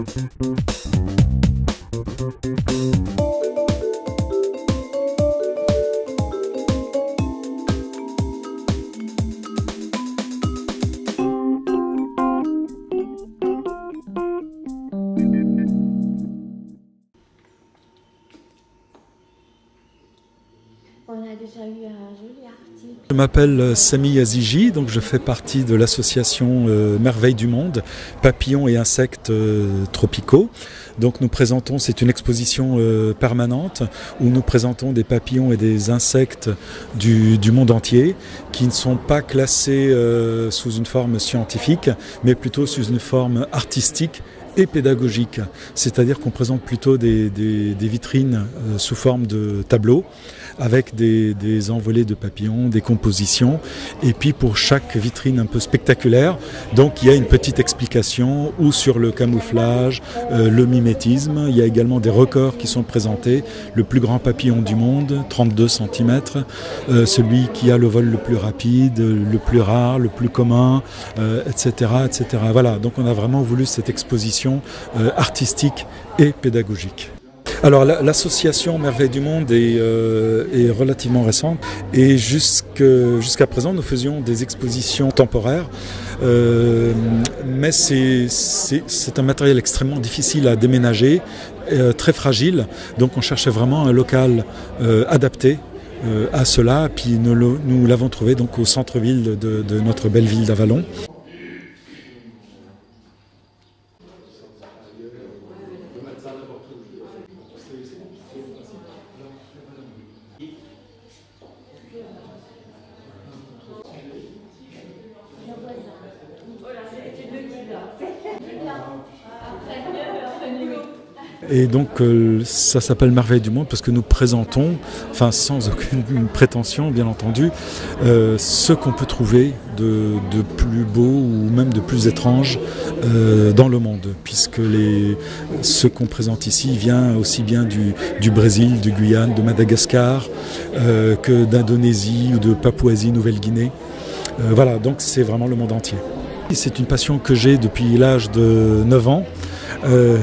On a déjà eu un joli article. Je m'appelle Sami Aziji, donc je fais partie de l'association Merveilles du Monde, papillons et insectes tropicaux. Donc nous présentons, c'est une exposition permanente où nous présentons des papillons et des insectes du monde entier qui ne sont pas classés sous une forme scientifique, mais plutôt sous une forme artistique et pédagogique. C'est-à-dire qu'on présente plutôt des vitrines sous forme de tableaux avec des envolées de papillons, des compositions, et puis pour chaque vitrine un peu spectaculaire, donc il y a une petite explication ou sur le camouflage, le mimétisme. Il y a également des records qui sont présentés, le plus grand papillon du monde, 32 cm, celui qui a le vol le plus rapide, le plus rare, le plus commun, etc., etc. Voilà, donc on a vraiment voulu cette exposition artistique et pédagogique. Alors l'association Merveilles du Monde est relativement récente et jusqu'à présent nous faisions des expositions temporaires, mais c'est un matériel extrêmement difficile à déménager, très fragile, donc on cherchait vraiment un local adapté à cela, puis nous l'avons trouvé donc au centre-ville de notre belle ville d'Avallon. Et donc ça s'appelle Merveilles du Monde parce que nous présentons, enfin sans aucune prétention bien entendu, ce qu'on peut trouver de plus beau ou même de plus étrange dans le monde, puisque ce qu'on présente ici vient aussi bien du Brésil, du Guyane, de Madagascar, que d'Indonésie ou de Papouasie-Nouvelle-Guinée. Voilà, donc c'est vraiment le monde entier. C'est une passion que j'ai depuis l'âge de 9 ans.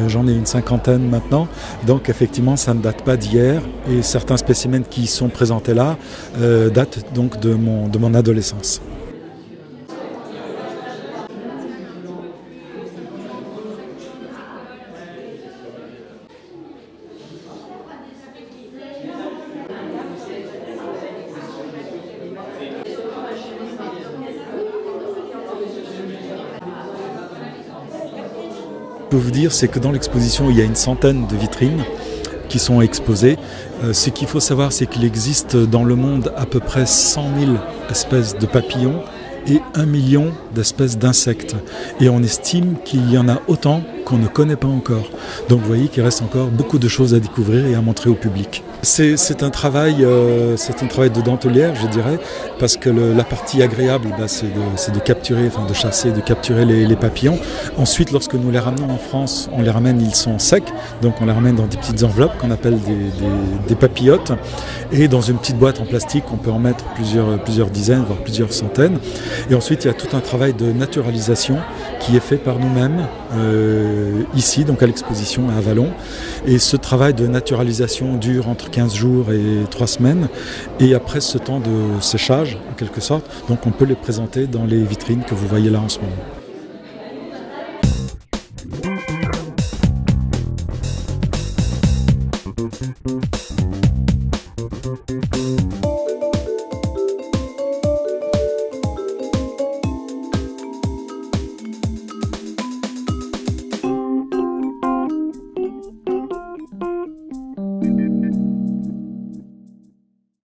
J'en ai une cinquantaine maintenant, donc effectivement ça ne date pas d'hier et certains spécimens qui sont présentés là datent donc de mon adolescence. Ce que je peux vous dire, c'est que dans l'exposition, il y a une centaine de vitrines qui sont exposées. Ce qu'il faut savoir, c'est qu'il existe dans le monde à peu près 100 000 espèces de papillons et 1 million d'espèces d'insectes. Et on estime qu'il y en a autant qu'on ne connaît pas encore. Donc vous voyez qu'il reste encore beaucoup de choses à découvrir et à montrer au public. C'est un travail de dentelière, je dirais, parce que la partie agréable, c'est de capturer, enfin de chasser, de capturer les papillons. Ensuite, lorsque nous les ramenons en France, on les ramène, ils sont secs, donc on les ramène dans des petites enveloppes qu'on appelle des papillotes. Et dans une petite boîte en plastique, on peut en mettre plusieurs dizaines, voire plusieurs centaines. Et ensuite, il y a tout un travail de naturalisation qui est fait par nous-mêmes ici, donc à l'exposition à Avallon. Et ce travail de naturalisation dure entre 15 jours et 3 semaines. Et après ce temps de séchage, en quelque sorte, donc on peut les présenter dans les vitrines que vous voyez là en ce moment.